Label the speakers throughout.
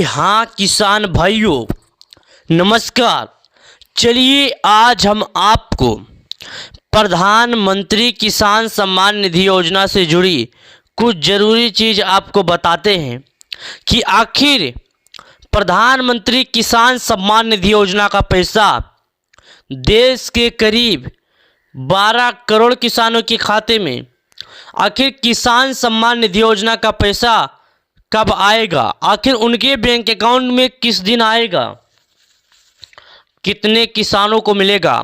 Speaker 1: हाँ किसान भाइयों, नमस्कार। चलिए आज हम आपको प्रधानमंत्री किसान सम्मान निधि योजना से जुड़ी कुछ ज़रूरी चीज़ आपको बताते हैं कि आखिर प्रधानमंत्री किसान सम्मान निधि योजना का पैसा देश के करीब 12 करोड़ किसानों के खाते में आखिर किसान सम्मान निधि योजना का पैसा कब आएगा, आखिर उनके बैंक अकाउंट में किस दिन आएगा, कितने किसानों को मिलेगा,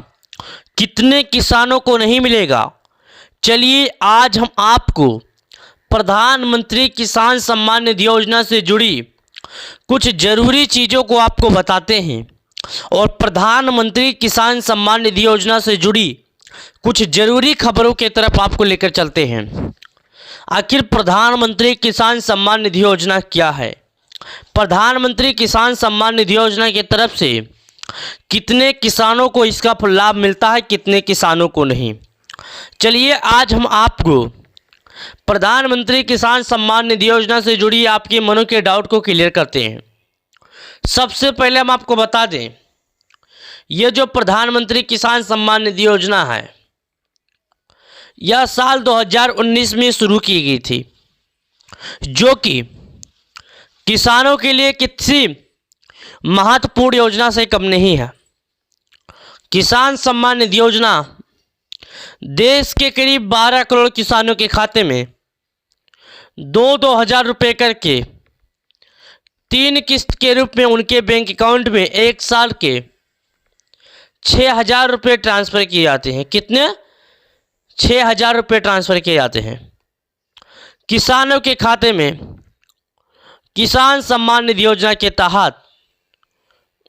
Speaker 1: कितने किसानों को नहीं मिलेगा। चलिए आज हम आपको प्रधानमंत्री किसान सम्मान निधि योजना से जुड़ी कुछ ज़रूरी चीज़ों को आपको बताते हैं और प्रधानमंत्री किसान सम्मान निधि योजना से जुड़ी कुछ ज़रूरी खबरों की तरफ आपको लेकर चलते हैं। आखिर प्रधानमंत्री किसान सम्मान निधि योजना क्या है, प्रधानमंत्री किसान सम्मान निधि योजना की तरफ से कितने किसानों को इसका लाभ मिलता है, कितने किसानों को नहीं। चलिए आज हम आपको प्रधानमंत्री किसान सम्मान निधि योजना से जुड़ी आपके मनों के डाउट को क्लियर करते हैं। सबसे पहले हम आपको बता दें, यह जो प्रधानमंत्री किसान सम्मान निधि योजना है यह साल 2019 में शुरू की गई थी, जो कि किसानों के लिए किसी महत्वपूर्ण योजना से कम नहीं है। किसान सम्मान निधि योजना देश के करीब 12 करोड़ किसानों के खाते में 2-2 हज़ार रुपये करके 3 किस्त के रूप में उनके बैंक अकाउंट में एक साल के 6,000 रुपये ट्रांसफ़र किए जाते हैं। कितने? 6,000 रुपये ट्रांसफ़र किए जाते हैं किसानों के खाते में। किसान सम्मान निधि योजना के तहत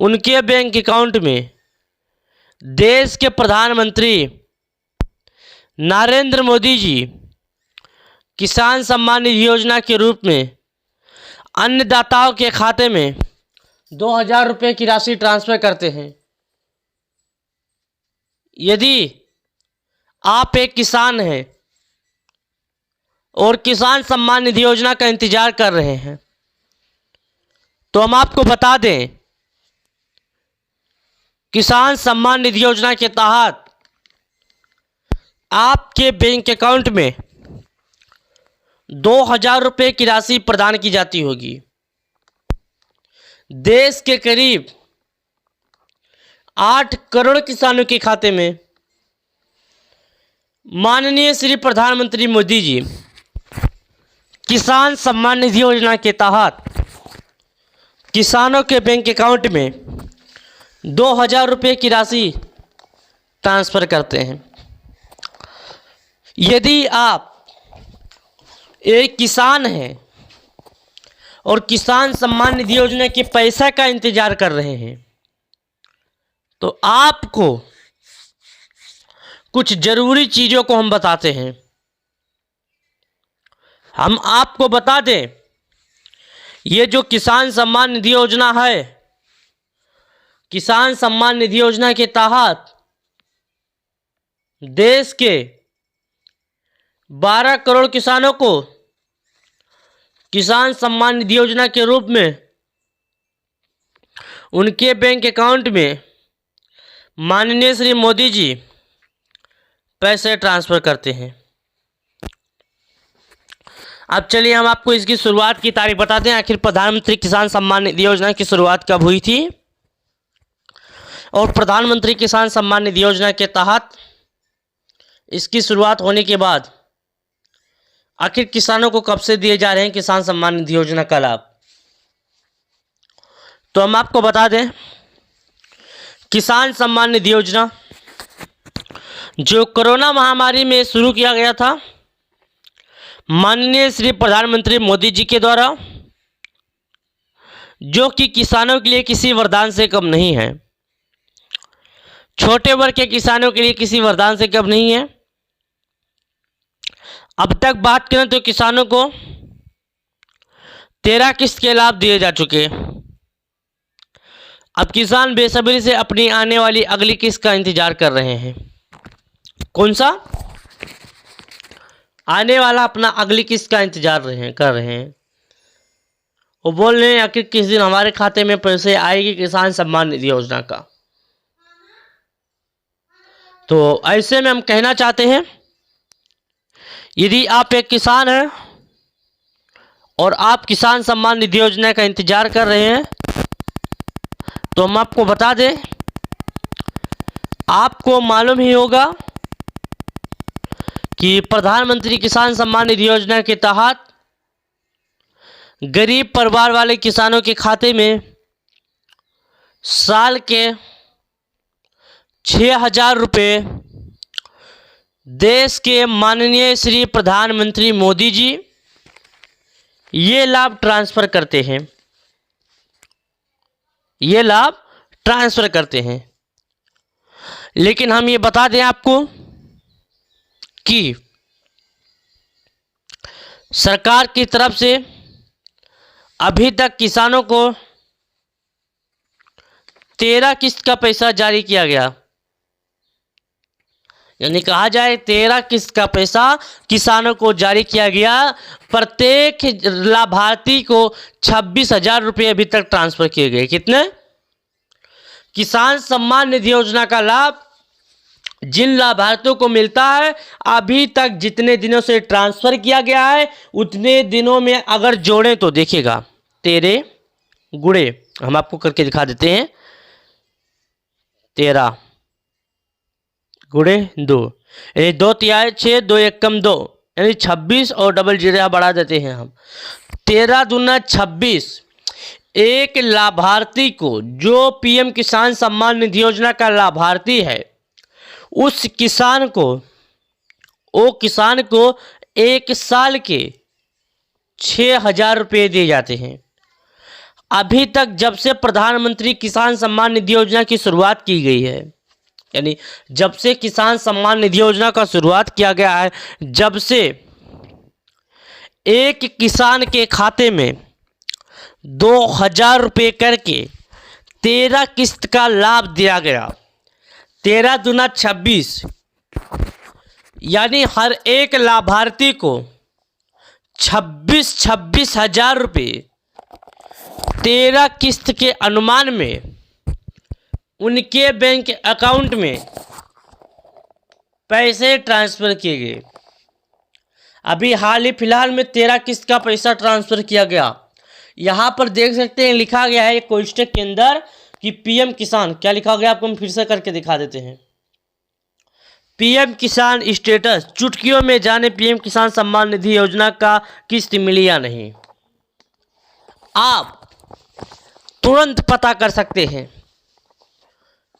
Speaker 1: उनके बैंक अकाउंट में देश के प्रधानमंत्री नरेंद्र मोदी जी किसान सम्मान निधि योजना के रूप में अन्नदाताओं के खाते में 2,000 रुपये की राशि ट्रांसफ़र करते हैं। यदि आप एक किसान हैं और किसान सम्मान निधि योजना का इंतजार कर रहे हैं तो हम आपको बता दें, किसान सम्मान निधि योजना के तहत आपके बैंक अकाउंट में 2,000 रुपये की राशि प्रदान की जाती होगी। देश के करीब 8 करोड़ किसानों के खाते में माननीय श्री प्रधानमंत्री मोदी जी किसान सम्मान निधि योजना के तहत किसानों के बैंक अकाउंट में 2,000 रुपये की राशि ट्रांसफ़र करते हैं। यदि आप एक किसान हैं और किसान सम्मान निधि योजना के पैसा का इंतजार कर रहे हैं तो आपको कुछ ज़रूरी चीज़ों को हम बताते हैं। हम आपको बता दें, ये जो किसान सम्मान निधि योजना है, किसान सम्मान निधि योजना के तहत देश के 12 करोड़ किसानों को किसान सम्मान निधि योजना के रूप में उनके बैंक अकाउंट में माननीय श्री मोदी जी पैसे ट्रांसफ़र करते हैं। अब चलिए हम आपको इसकी शुरुआत की तारीख बताते हैं। आखिर प्रधानमंत्री किसान सम्मान निधि योजना की शुरुआत कब हुई थी और प्रधानमंत्री किसान सम्मान निधि योजना के तहत इसकी शुरुआत होने के बाद आखिर किसानों को कब से दिए जा रहे हैं किसान सम्मान निधि योजना का लाभ। तो हम आपको बता दें, किसान सम्मान निधि योजना जो कोरोना महामारी में शुरू किया गया था माननीय श्री प्रधानमंत्री मोदी जी के द्वारा, जो कि किसानों के लिए किसी वरदान से कम नहीं है, छोटे वर्ग के किसानों के लिए किसी वरदान से कम नहीं है। अब तक बात करें तो किसानों को 13 किस्त के लाभ दिए जा चुके हैं। अब किसान बेसब्री से अपनी आने वाली अगली किस्त का इंतजार कर रहे हैं। कौन सा? आने वाला अपना अगली किस्त का इंतजार कर रहे हैं। वो बोल रहे हैं आखिर किस दिन हमारे खाते में पैसे आएगी किसान सम्मान निधि योजना का। तो ऐसे में हम कहना चाहते हैं, यदि आप एक किसान हैं और आप किसान सम्मान निधि योजना का इंतजार कर रहे हैं, तो हम आपको बता दें, आपको मालूम ही होगा कि प्रधानमंत्री किसान सम्मान निधि योजना के तहत गरीब परिवार वाले किसानों के खाते में साल के 6,000 रुपये देश के माननीय श्री प्रधानमंत्री मोदी जी ये लाभ ट्रांसफ़र करते हैं, ये लाभ ट्रांसफ़र करते हैं। लेकिन हम ये बता दें आपको कि सरकार की तरफ से अभी तक किसानों को 13 किस्त का पैसा जारी किया गया, यानी कहा जाए 13 किस्त का पैसा किसानों को जारी किया गया। प्रत्येक लाभार्थी को 26,000 रुपये अभी तक ट्रांसफ़र किए गए। कितने? किसान सम्मान निधि योजना का लाभ जिन लाभार्थियों को मिलता है, अभी तक जितने दिनों से ट्रांसफ़र किया गया है उतने दिनों में अगर जोड़ें तो देखिएगा 13 गुणे हम आपको करके दिखा देते हैं, 13 गुणे 2 यानी 2 तिहाई 6, 2 एकम 2 यानी 26 और डबल जीरो बढ़ा देते हैं हम, 13 दूना 26। एक लाभार्थी को, जो पीएम किसान सम्मान निधि योजना का लाभार्थी है, उस किसान को एक साल के 6,000 रुपये दिए जाते हैं। अभी तक जब से प्रधानमंत्री किसान सम्मान निधि योजना की शुरुआत की गई है, यानी जब से किसान सम्मान निधि योजना का शुरुआत किया गया है, जब से एक किसान के खाते में 2,000 रुपये करके 13 किस्त का लाभ दिया गया। 13 दूना 26 यानी हर एक लाभार्थी को 26,000 रुपये 13 किस्त के अनुमान में उनके बैंक अकाउंट में पैसे ट्रांसफ़र किए गए। अभी हाल ही फिलहाल में 13 किस्त का पैसा ट्रांसफ़र किया गया। यहाँ पर देख सकते हैं लिखा गया है कोष्टक के अंदर कि पीएम किसान, क्या लिखा गया आपको हम फिर से करके दिखा देते हैं। पीएम किसान स्टेटस, चुटकियों में जाने पीएम किसान सम्मान निधि योजना का किस्त मिली या नहीं। आप तुरंत पता कर सकते हैं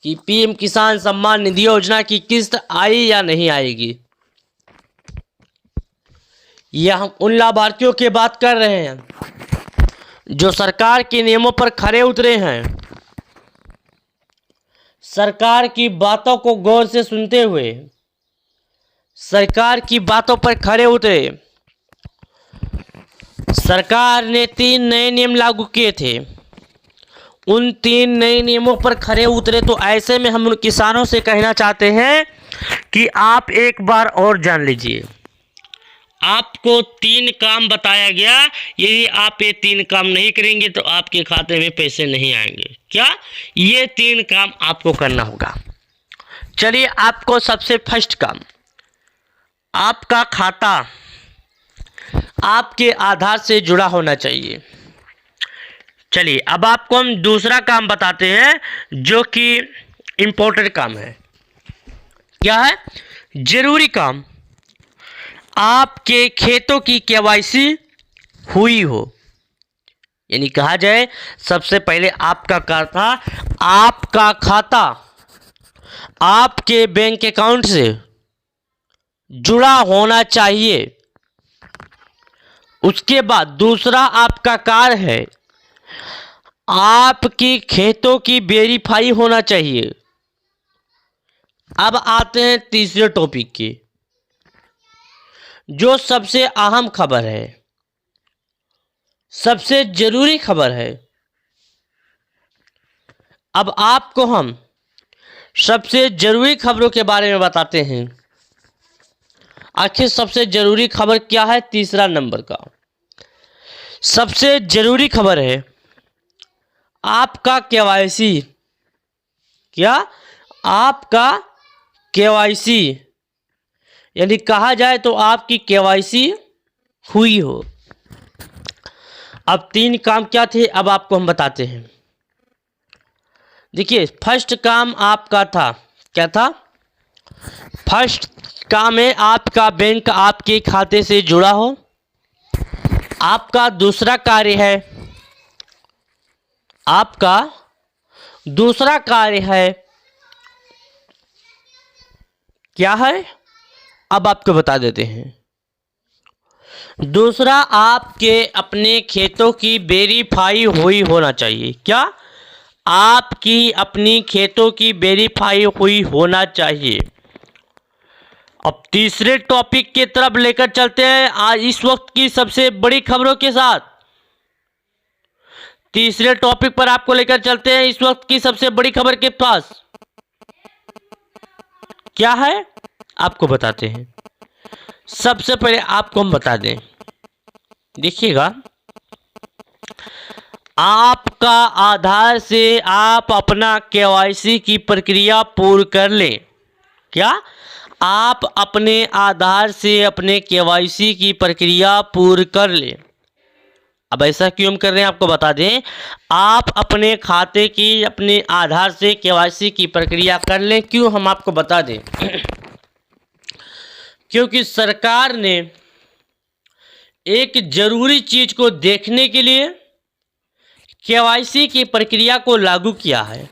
Speaker 1: कि पीएम किसान सम्मान निधि योजना की किस्त आई या नहीं आएगी। यह हम उन लाभार्थियों की बात कर रहे हैं जो सरकार के नियमों पर खरे उतरे हैं, सरकार की बातों को गौर से सुनते हुए, सरकार की बातों पर खरे उतरे। सरकार ने 3 नए नियम लागू किए थे, उन 3 नए नियमों पर खरे उतरे। तो ऐसे में हम उन किसानों से कहना चाहते हैं कि आप एक बार और जान लीजिए, आपको 3 काम बताया गया, यदि आप ये 3 काम नहीं करेंगे तो आपके खाते में पैसे नहीं आएंगे। क्या? ये 3 काम आपको करना होगा। चलिए, आपको सबसे फर्स्ट काम, आपका खाता आपके आधार से जुड़ा होना चाहिए। चलिए, अब आपको हम दूसरा काम बताते हैं जो कि इम्पोर्टेंट काम है। क्या है? जरूरी काम, आपके खेतों की केवाईसी हुई हो। यानी कहा जाए सबसे पहले आपका खाता आपके बैंक अकाउंट से जुड़ा होना चाहिए। उसके बाद दूसरा आपका कार्य है, आपकी खेतों की वेरीफाई होना चाहिए। अब आते हैं तीसरे टॉपिक की, जो सबसे अहम खबर है, सबसे जरूरी खबर है। अब आपको हम सबसे जरूरी खबरों के बारे में बताते हैं। आखिर सबसे जरूरी खबर क्या है? तीसरा नंबर का सबसे जरूरी खबर है आपका केवाईसी। क्या? आपका केवाईसी, यानी कहा जाए तो आपकी केवाईसी हुई हो। अब 3 काम क्या थे, अब आपको हम बताते हैं। देखिए, फर्स्ट काम आपका था, क्या था? फर्स्ट काम है आपका बैंक आपके खाते से जुड़ा हो। आपका दूसरा कार्य है, आपका दूसरा कार्य है, क्या है? अब आपको बता देते हैं। दूसरा, आपके अपने खेतों की वेरीफाई हुई होना चाहिए। क्या? आपकी अपनी खेतों की वेरीफाई हुई होना चाहिए। अब तीसरे टॉपिक की तरफ लेकर चलते हैं आज इस वक्त की सबसे बड़ी खबरों के साथ। तीसरे टॉपिक पर आपको लेकर चलते हैं इस वक्त की सबसे बड़ी खबर के पास। क्या है आपको बताते हैं। सबसे पहले आपको हम बता दें, देखिएगा, आपका आधार से आप अपना केवाईसी की प्रक्रिया पूर्ण कर लें। क्या? आप अपने आधार से अपने केवाईसी की प्रक्रिया पूर्ण कर लें। अब ऐसा क्यों हम कर रहे हैं आपको बता दें। आप अपने खाते की अपने आधार से केवाईसी की प्रक्रिया कर लें। क्यों हम आपको बता दें क्योंकि सरकार ने एक जरूरी चीज को देखने के लिए केवाईसी की प्रक्रिया को लागू किया है।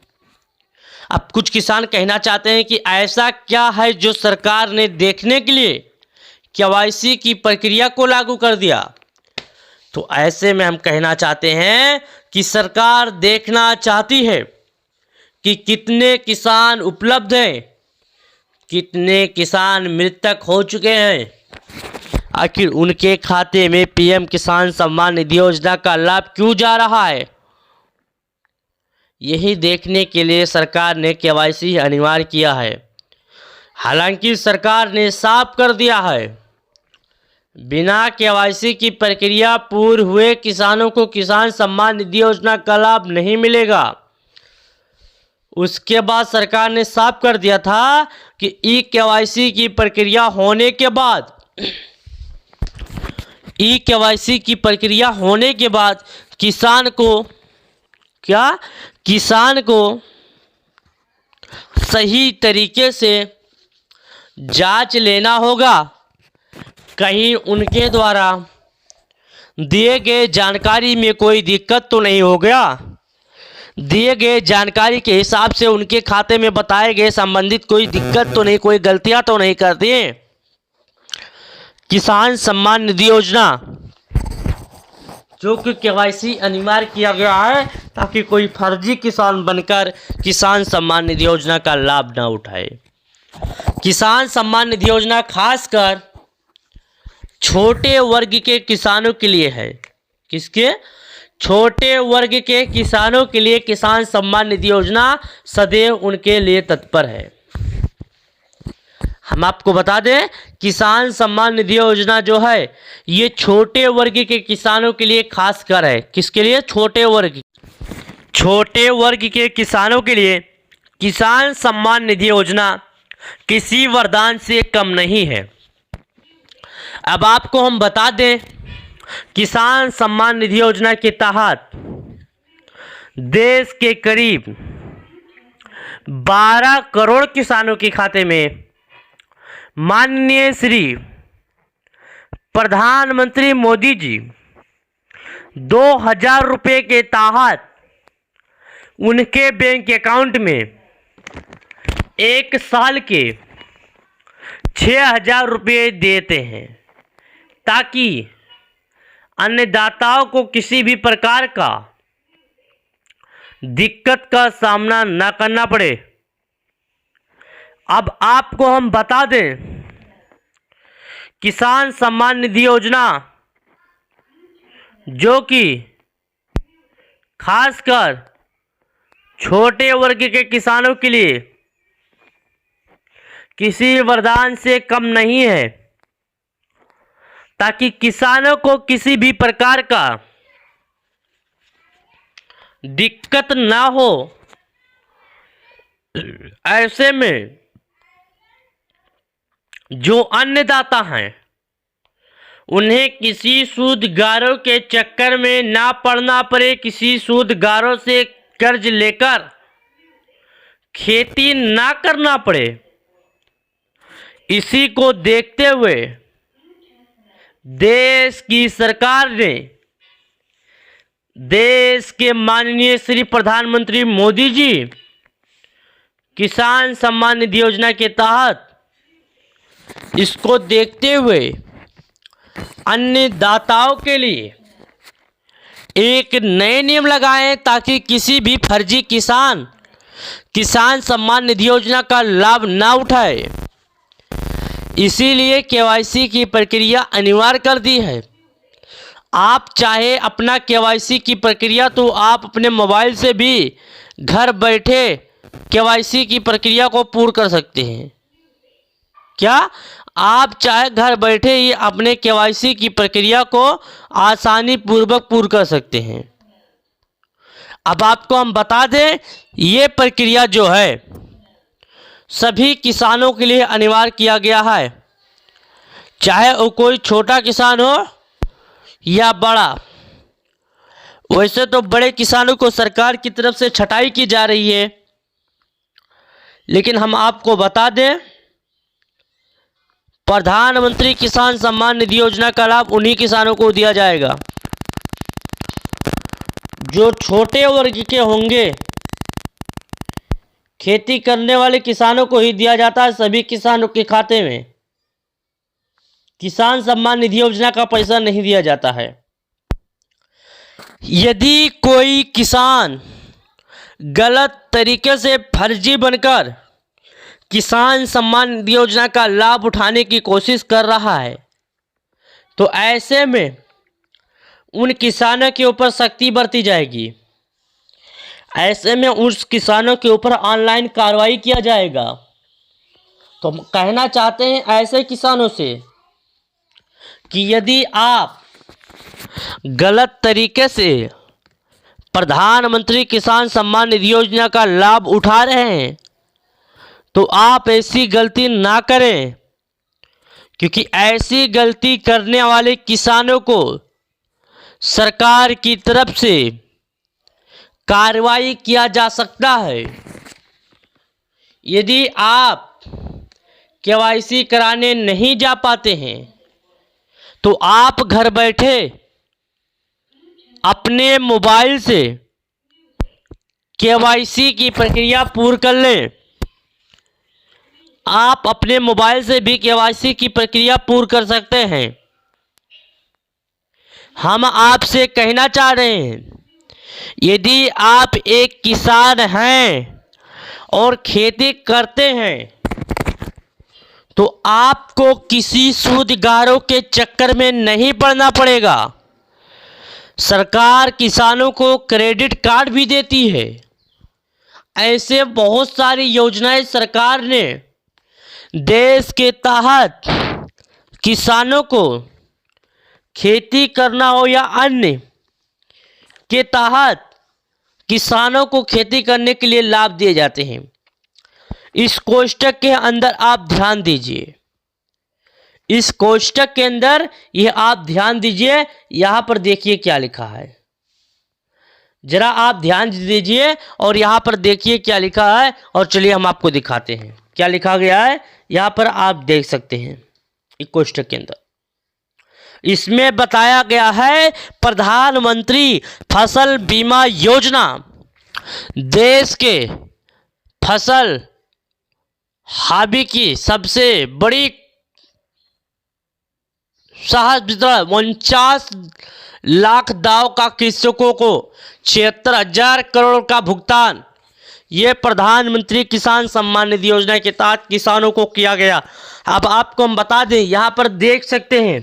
Speaker 1: अब कुछ किसान कहना चाहते हैं कि ऐसा क्या है जो सरकार ने देखने के लिए केवाईसी की प्रक्रिया को लागू कर दिया। तो ऐसे में हम कहना चाहते हैं कि सरकार देखना चाहती है कि कितने किसान उपलब्ध हैं, कितने किसान मृतक हो चुके हैं, आखिर उनके खाते में पीएम किसान सम्मान निधि योजना का लाभ क्यों जा रहा है। यही देखने के लिए सरकार ने केवाईसी अनिवार्य किया है। हालांकि सरकार ने साफ कर दिया है, बिना केवाईसी की प्रक्रिया पूर्ण हुए किसानों को किसान सम्मान निधि योजना का लाभ नहीं मिलेगा। उसके बाद सरकार ने साफ कर दिया था कि ई केवाईसी की प्रक्रिया होने के बाद किसान को क्या? किसान को सही तरीके से जांच लेना होगा, कहीं उनके द्वारा दिए गए जानकारी में कोई दिक्कत तो नहीं हो गया, दिए गए जानकारी के हिसाब से उनके खाते में बताए गए संबंधित कोई दिक्कत तो नहीं, कोई गलतियां तो नहीं कर दी। किसान सम्मान निधि योजना जो कि केवाईसी अनिवार्य किया गया है ताकि कोई फर्जी किसान बनकर किसान सम्मान निधि योजना का लाभ ना उठाए। किसान सम्मान निधि योजना खासकर छोटे वर्ग के किसानों के लिए है। किसके? छोटे वर्ग के किसानों के लिए किसान सम्मान निधि योजना सदैव उनके लिए तत्पर है। हम आपको बता दें, किसान सम्मान निधि योजना जो है ये छोटे वर्ग के किसानों के लिए खासकर है। किसके लिए? छोटे वर्ग के किसानों के लिए किसान सम्मान निधि योजना किसी वरदान से कम नहीं है। अब आपको हम बता दें, किसान सम्मान निधि योजना के तहत देश के करीब 12 करोड़ किसानों के खाते में माननीय श्री प्रधानमंत्री मोदी जी 2000 रुपये के तहत उनके बैंक अकाउंट में 1 साल के 6000 रुपये देते हैं ताकि अन्नदाताओं को किसी भी प्रकार का दिक्कत का सामना न करना पड़े। अब आपको हम बता दें, किसान सम्मान निधि योजना जो कि खासकर छोटे वर्ग के किसानों के लिए किसी वरदान से कम नहीं है, ताकि किसानों को किसी भी प्रकार का दिक्कत ना हो, ऐसे में जो अन्नदाता हैं उन्हें किसी सूदगारों के चक्कर में ना पड़ना पड़े, किसी सूदगारों से कर्ज लेकर खेती ना करना पड़े। इसी को देखते हुए देश की सरकार ने देश के माननीय श्री प्रधानमंत्री मोदी जी किसान सम्मान निधि योजना के तहत इसको देखते हुए अन्नदाताओं के लिए एक नए नियम लगाए ताकि किसी भी फर्जी किसान किसान सम्मान निधि योजना का लाभ ना उठाए। इसीलिए केवाईसी की प्रक्रिया अनिवार्य कर दी है। आप चाहे अपना केवाईसी की प्रक्रिया तो आप अपने मोबाइल से भी घर बैठे केवाईसी की प्रक्रिया को पूर्ण कर सकते हैं। क्या आप चाहे घर बैठे ही अपने केवाईसी की प्रक्रिया को आसानी पूर्वक पूर्ण कर सकते हैं। अब आपको हम बता दें, ये प्रक्रिया जो है सभी किसानों के लिए अनिवार्य किया गया है, चाहे वो कोई छोटा किसान हो या बड़ा। वैसे तो बड़े किसानों को सरकार की तरफ से छटाई की जा रही है, लेकिन हम आपको बता दें प्रधानमंत्री किसान सम्मान निधि योजना का लाभ उन्हीं किसानों को दिया जाएगा जो छोटे वर्ग के होंगे। खेती करने वाले किसानों को ही दिया जाता है। सभी किसानों के खाते में किसान सम्मान निधि योजना का पैसा नहीं दिया जाता है। यदि कोई किसान गलत तरीके से फर्जी बनकर किसान सम्मान निधि योजना का लाभ उठाने की कोशिश कर रहा है तो ऐसे में उन किसानों के ऊपर सख्ती बरती जाएगी। ऐसे में उस किसानों के ऊपर ऑनलाइन कार्रवाई किया जाएगा। तो हम कहना चाहते हैं ऐसे किसानों से कि यदि आप गलत तरीके से प्रधानमंत्री किसान सम्मान निधि योजना का लाभ उठा रहे हैं तो आप ऐसी गलती ना करें, क्योंकि ऐसी गलती करने वाले किसानों को सरकार की तरफ से कार्रवाई किया जा सकता है। यदि आप केवाईसी कराने नहीं जा पाते हैं तो आप घर बैठे अपने मोबाइल से केवाईसी की प्रक्रिया पूर्ण कर लें। आप अपने मोबाइल से भी केवाईसी की प्रक्रिया पूर्ण कर सकते हैं। हम आपसे कहना चाह रहे हैं, यदि आप एक किसान हैं और खेती करते हैं तो आपको किसी सूदगारों के चक्कर में नहीं पड़ना पड़ेगा। सरकार किसानों को क्रेडिट कार्ड भी देती है। ऐसे बहुत सारी योजनाएं सरकार ने देश के तहत किसानों को खेती करना हो या अन्य के तहत किसानों को खेती करने के लिए लाभ दिए जाते हैं। इस कोष्टक के अंदर आप ध्यान दीजिए, इस कोष्टक के अंदर ये आप ध्यान दीजिए, यहां पर देखिए क्या लिखा है। जरा आप ध्यान दीजिए और यहां पर देखिए क्या लिखा है, और चलिए हम आपको दिखाते हैं क्या लिखा गया है। यहां पर आप देख सकते हैं इस कोष्टक के अंदर इसमें बताया गया है प्रधानमंत्री फसल बीमा योजना देश के फसल हावी की सबसे बड़ी सहज वितरण 49 लाख दाव का कृषकों को 76,000 करोड़ का भुगतान ये प्रधानमंत्री किसान सम्मान निधि योजना के तहत किसानों को किया गया। अब आपको हम बता दें, यहां पर देख सकते हैं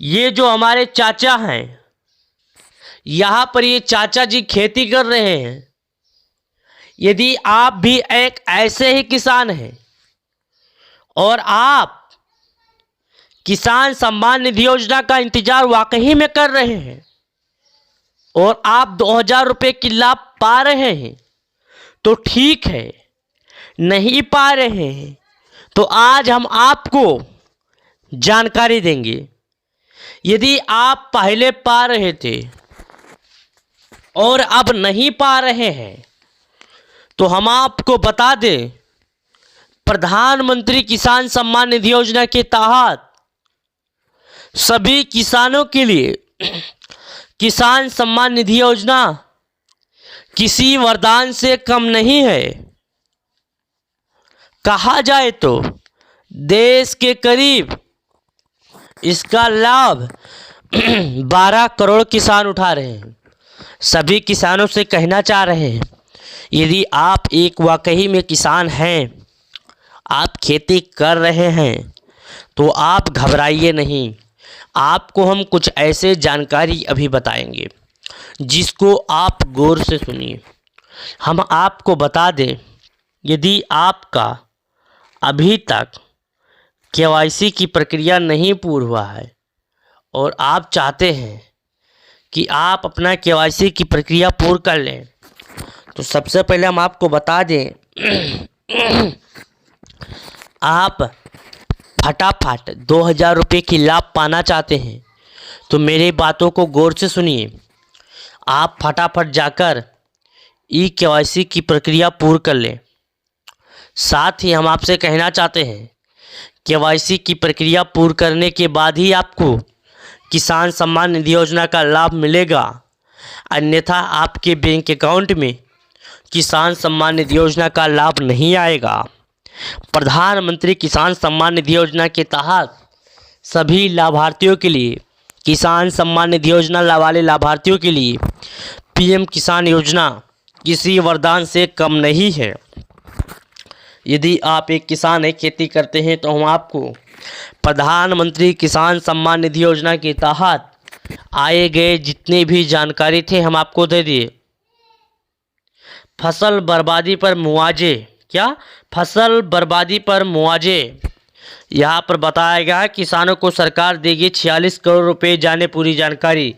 Speaker 1: ये जो हमारे चाचा हैं, यहां पर ये चाचा जी खेती कर रहे हैं। यदि आप भी एक ऐसे ही किसान हैं और आप किसान सम्मान निधि योजना का इंतजार वाकई में कर रहे हैं और आप 2000 रुपये की लाभ पा रहे हैं तो ठीक है, नहीं पा रहे हैं तो आज हम आपको जानकारी देंगे। यदि आप पहले पा रहे थे और अब नहीं पा रहे हैं तो हम आपको बता दें, प्रधानमंत्री किसान सम्मान निधि योजना के तहत सभी किसानों के लिए किसान सम्मान निधि योजना किसी वरदान से कम नहीं है। कहा जाए तो देश के करीब इसका लाभ 12 करोड़ किसान उठा रहे हैं। सभी किसानों से कहना चाह रहे हैं, यदि आप एक वाकई में किसान हैं, आप खेती कर रहे हैं तो आप घबराइए नहीं। आपको हम कुछ ऐसे जानकारी अभी बताएंगे जिसको आप गौर से सुनिए। हम आपको बता दें, यदि आपका अभी तक केवाईसी की प्रक्रिया नहीं पूर्ण हुआ है और आप चाहते हैं कि आप अपना केवाईसी की प्रक्रिया पूर्ण कर लें, तो सबसे पहले हम आपको बता दें आप फटाफट 2000 रुपये की लाभ पाना चाहते हैं तो मेरी बातों को गौर से सुनिए। आप फटाफट जाकर केवाईसी की प्रक्रिया पूर्ण कर लें। साथ ही हम आपसे कहना चाहते हैं, केवाईसी की प्रक्रिया पूर्ण करने के बाद ही आपको किसान सम्मान निधि योजना का लाभ मिलेगा, अन्यथा आपके बैंक अकाउंट में किसान सम्मान निधि योजना का लाभ नहीं आएगा। प्रधानमंत्री किसान सम्मान निधि योजना के तहत सभी लाभार्थियों के लिए, किसान सम्मान निधि योजना वाले लाभार्थियों के लिए पीएम किसान योजना किसी वरदान से कम नहीं है। यदि आप एक किसान है, खेती करते हैं, तो हम आपको प्रधानमंत्री किसान सम्मान निधि योजना के तहत आए गए जितने भी जानकारी थे हम आपको दे दिए। फसल बर्बादी पर मुआवजे, क्या फसल बर्बादी पर मुआवजे, यहाँ पर बताया गया किसानों को सरकार देगी 46 करोड़ रुपए, जाने पूरी जानकारी।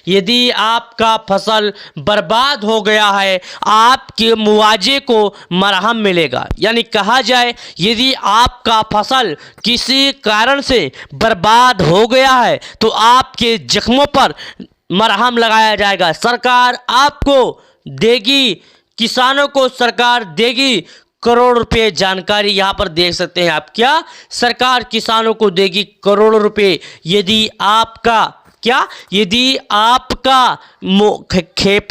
Speaker 1: यदि आपका फसल बर्बाद हो गया है, आपके मुआवजे को मरहम मिलेगा। यानी कहा जाए, यदि आपका फसल किसी कारण से बर्बाद हो गया है तो आपके जख्मों पर मरहम लगाया जाएगा। सरकार आपको देगी, किसानों को सरकार देगी करोड़ रुपए। जानकारी यहाँ पर देख सकते हैं आप, क्या सरकार किसानों को देगी करोड़ रुपए यदि आपका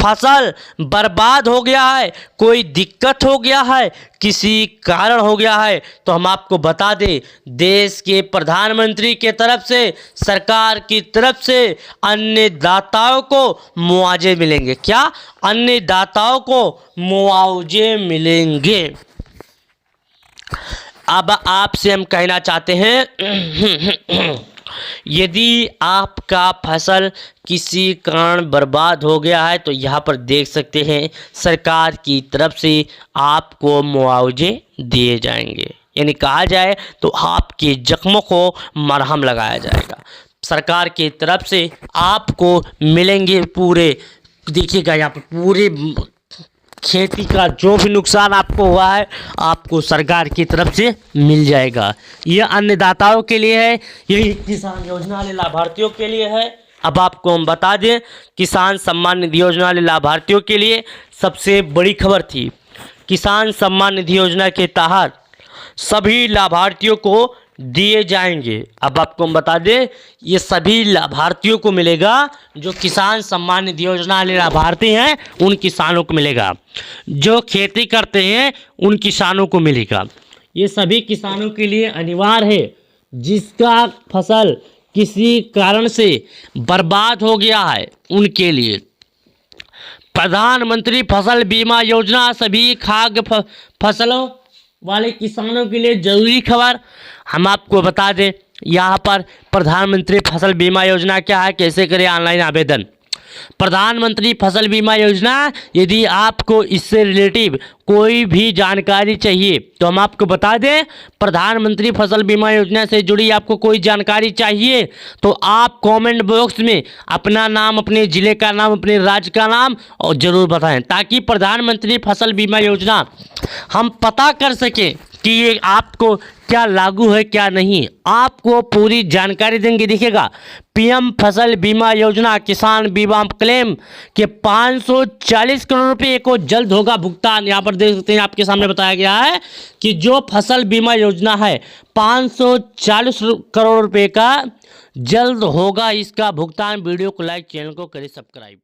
Speaker 1: फसल बर्बाद हो गया है, कोई दिक्कत हो गया है, किसी कारण हो गया है, तो हम आपको बता दें, देश के प्रधानमंत्री के तरफ से, सरकार की तरफ से अन्नदाताओं को मुआवजे मिलेंगे। क्या अन्नदाताओं को मुआवजे मिलेंगे। अब आपसे हम कहना चाहते हैं, यदि आपका फसल किसी कारण बर्बाद हो गया है तो यहाँ पर देख सकते हैं सरकार की तरफ से आपको मुआवजे दिए जाएंगे। यानी कहा जाए तो आपके जख्मों को मरहम लगाया जाएगा। सरकार की तरफ से आपको मिलेंगे पूरे, देखिएगा यहाँ पर पूरे खेती का जो भी नुकसान आपको हुआ है आपको सरकार की तरफ से मिल जाएगा। ये अन्नदाताओं के लिए है, यही किसान योजना वाले लाभार्थियों के लिए है। अब आपको हम बता दें, किसान सम्मान निधि योजना वाले लाभार्थियों के लिए सबसे बड़ी खबर थी, किसान सम्मान निधि योजना के तहत सभी लाभार्थियों को दिए जाएंगे। अब आपको हम बता दें, ये सभी लाभार्थियों को मिलेगा, जो किसान सम्मान निधि योजना वाले लाभार्थी हैं उन किसानों को मिलेगा, जो खेती करते हैं उन किसानों को मिलेगा। ये सभी किसानों के लिए अनिवार्य है जिसका फसल किसी कारण से बर्बाद हो गया है, उनके लिए प्रधानमंत्री फसल बीमा योजना सभी खाद्य फसलों वाले किसानों के लिए जरूरी खबर। हम आपको बता दें, यहाँ पर प्रधानमंत्री फसल बीमा योजना क्या है, कैसे करें ऑनलाइन आवेदन। प्रधानमंत्री फसल बीमा योजना, यदि आपको इससे रिलेटिव कोई भी जानकारी चाहिए तो हम आपको बता दें, प्रधानमंत्री फसल बीमा योजना से जुड़ी आपको कोई जानकारी चाहिए तो आप कमेंट बॉक्स में अपना नाम, अपने ज़िले का नाम, अपने राज्य का नाम और ज़रूर बताएं, ताकि प्रधानमंत्री फसल बीमा योजना हम पता कर सकें कि ये आपको क्या लागू है क्या नहीं। आपको पूरी जानकारी देंगे। देखिएगा, पीएम फसल बीमा योजना किसान बीमा क्लेम के 540 करोड़ रुपए को जल्द होगा भुगतान। यहाँ पर देख सकते हैं, आपके सामने बताया गया है कि जो फसल बीमा योजना है 540 करोड़ रुपए का जल्द होगा इसका भुगतान। वीडियो को लाइक, चैनल को करें सब्सक्राइब।